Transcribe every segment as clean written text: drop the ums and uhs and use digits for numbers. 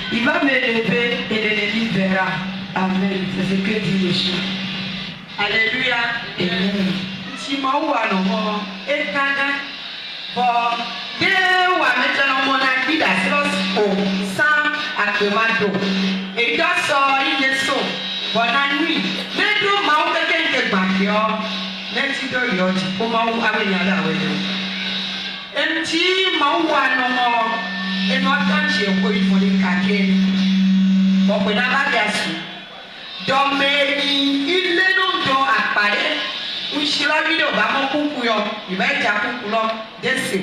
Il va me lever et l'ennemi verra. Amen. C'est ce que dit le chien. Alléluia. Amen. Si ma ou à l'homme, et quand pour Dieu ou à mettre un monde à qui sans acclamado. Et dans ça, il est saut. Bonne nuit. Mais tout ma ou quelqu'un qui est battu. Merci de l'autre. Pour ma ou à venir là. Et si ma ou à l'homme, et notre temps, j'ai envoyé pour les caquets. Bon, on a pas d'assaut. Donc, il est non dans à Paris. Où je suis là, il va mon coucou, il va être à coucou, d'essai.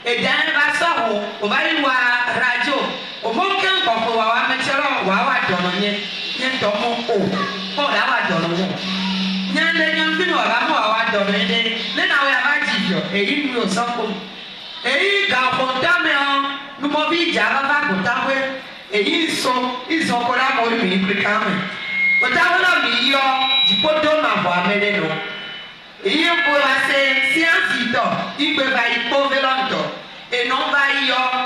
Et dans la façon, on va y voir radio. Au moins, quand on va mettre là, on va donner. Il y a un mon haut. On va donner. Il y a un film, on va donner. Les gens vont dire, et ils nous sont comme. Et ils ont nous m'avons dit, et ils ont collaboré, mais ils peuvent quand même. Au temps où il y a du poteau ma voix, mais non. Et il peut passer science, il peut y pauvre longtemps. Et non,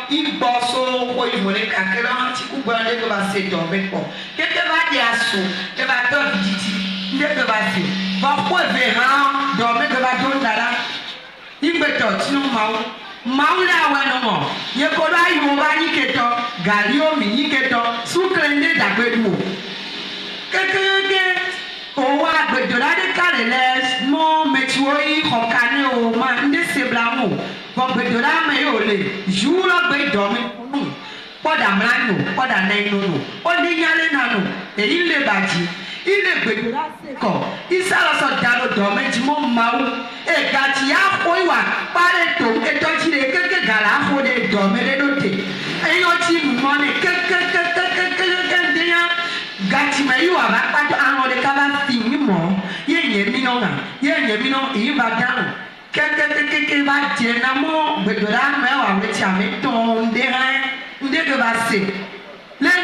il bosse au il voulait qu'un petit coup de passer dans mes pots. Qu'est-ce que va dire à sous? Que va te dire? Il est de passer. Pourquoi verra dans mes gravats là? Il me dit, sinon, Maula wanomo, yekola yuwa niketo, galio mi niketo, sukrende d'agbedu. Quelqu'un owa agbedola de kaleles, mon metuoi hokane o ma nde seblamo, agbedola me ole, juro gbedomi, poda mlano, poda nainono, oni nyale nano, e il le baji. Il est béni. Il s'est laissé dans le domaine mau. Et quand il y a quoi, par le tout, et toi tu es quelques galas pour les domaines de noter. Et il y a aussi monnaie, quelques gâtiments, il va pas de un de cavas finiment. Il y a minon, il va dans. Quelques va dire, non, mais de la mer, on va te ton derrière, ou de passer. L'un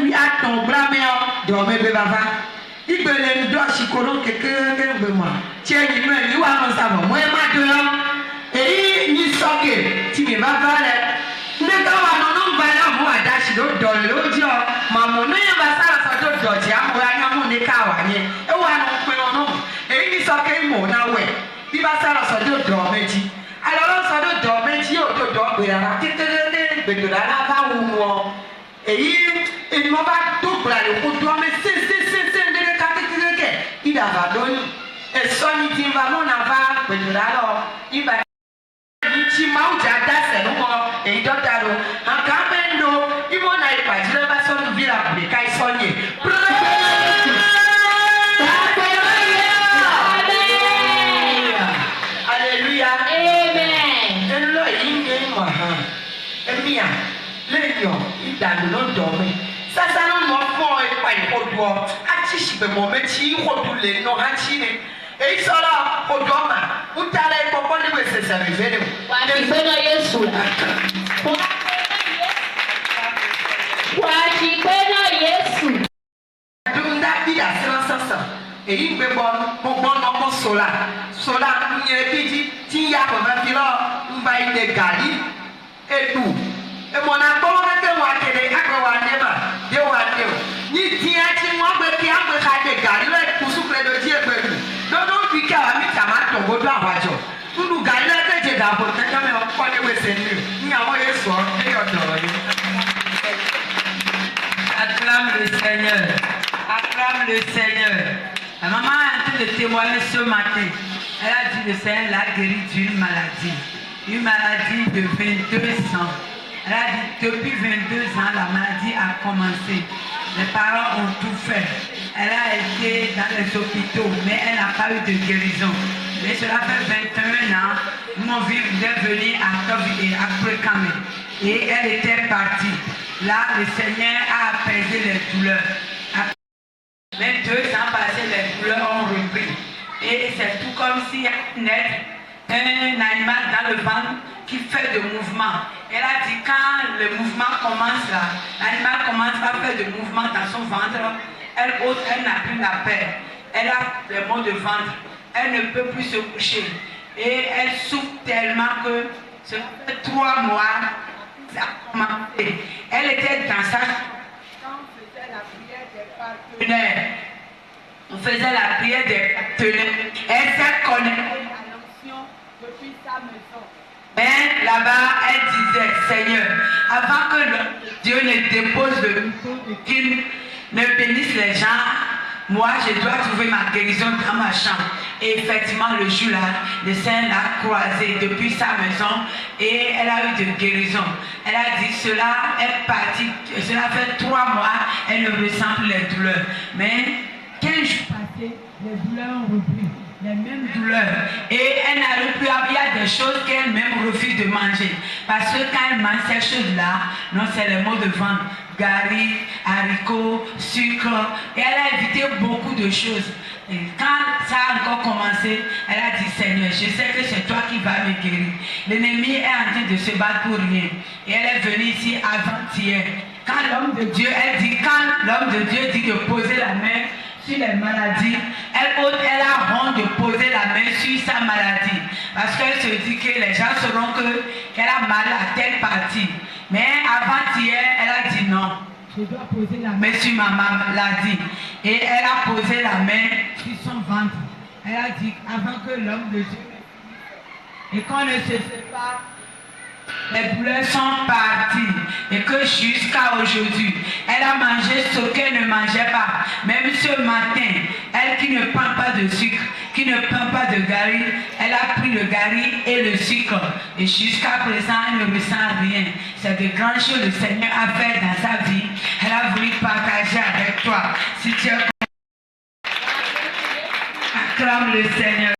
lui a ton bras, mais dormez, bébava. Il peut les doigts chicolons quelqu'un de moi. Tiens, il me dit, on s'en va. Moi, ma deux, et il sort que tu me vas faire. Ne t'en va non, va là, moi, d'acheter dans l'audio. Maman, ne va pas faire d'autres doigts, moi, mon écaouane. Et on a non. Et il sort que mon away. Il va faire la sorte de dormir. Alors, on sort de dormir, on doit dormir. Mais de la lava ou moi. Et il m'a pas tout pour aller au doigt, mais c'est il a donné. Et son il va mon avoir, mais alors, il va dire, c'est non, et il doit aller. En caméra, il m'en a pas dit, il va s'en ouvrir la bouille, quand il soigne. Alléluia. Amen. Et là, il est mort. Et bien, les lions, il a le dormir. Ça non mon fond et pas une autre voix. Atichi be mon métier, retourner non ratine. Et ils sont là au doigt. Où t'allais pour prendre le c'est ça révélé. Wati beno Yesu. Wati beno Yesu. Dunda bida c'est et il me bon non sola. Sola il est dit tiens pour ma fille là, on va y dégager et tout. Et mon apport que moi que les akwawaneba de wadeo ni tiati moi be ki ambe khade gari le kusukle do die be do fika ami tamato godo awajo tunu gari le ke je gabo ke kame o ko le we senu ni awon yeso e yo doro ni. Acclame le Seigneur. Acclame le Seigneur. La maman a en train de témoigner ce matin. Elle a dit le Seigneur l'a guéri d'une maladie. Une maladie de 22 ans. Elle a dit, depuis 22 ans, la maladie a commencé. Les parents ont tout fait. Elle a été dans les hôpitaux, mais elle n'a pas eu de guérison. Mais cela fait 21 ans, mon vie voulait venir à Tobi et à Prékamé. Et elle était partie. Là, le Seigneur a apaisé les douleurs. Mais 2 ans passés, les douleurs ont repris. Et c'est tout comme si un animal dans le ventre qui fait de mouvement. Elle a dit quand le mouvement commence là, l'animal commence à faire de mouvement dans son ventre, elle n'a plus la paix. Elle a des maux de ventre. Elle ne peut plus se coucher. Et elle souffre tellement que ça fait 3 mois, ça a commencé. Elle était dans sa quand on faisait la prière des partenaires. On faisait la prière des partenaires. Elle s'est connectée à l'onction depuis sa maison. Mais là-bas, elle disait, Seigneur, avant que Dieu ne dépose le couteau et qu'il ne bénisse les gens, moi, je dois trouver ma guérison dans ma chambre. Et effectivement, le jour-là, le Seigneur l'a croisée depuis sa maison et elle a eu de guérison. Elle a dit, cela est parti, cela fait 3 mois, elle ne ressent plus les douleurs. Mais 15 jours passés, les douleurs ont repris. Les mêmes douleurs. Et elle n'arrive plus à... Il y a des choses qu'elle-même refuse de manger. Parce que quand elle mange ces choses-là, non, c'est les maux de ventre. Gari, haricots, sucre. Et elle a évité beaucoup de choses. Et quand ça a encore commencé, elle a dit, Seigneur, je sais que c'est toi qui vas me guérir. L'ennemi est en train de se battre pour rien. Et elle est venue ici avant-hier. Quand l'homme de Dieu, elle dit, quand l'homme de Dieu dit de poser la main sur les maladies, elle a honte de poser la main sur sa maladie. Parce qu'elle se dit que les gens sauront qu'elle a mal à telle partie. Mais avant-hier, elle a dit non. Je dois poser la main sur ma maladie. Et elle a posé la main sur son ventre. Elle a dit avant que l'homme de Dieu et qu'on ne se sépare, les douleurs sont parties et que jusqu'à aujourd'hui, elle a mangé ce qu'elle ne mangeait pas. Même ce matin, elle qui ne prend pas de sucre, qui ne prend pas de gari, elle a pris le gari et le sucre. Et jusqu'à présent, elle ne ressent rien. C'est de grandes choses que le Seigneur a fait dans sa vie. Elle a voulu partager avec toi. Si tu acclame le Seigneur.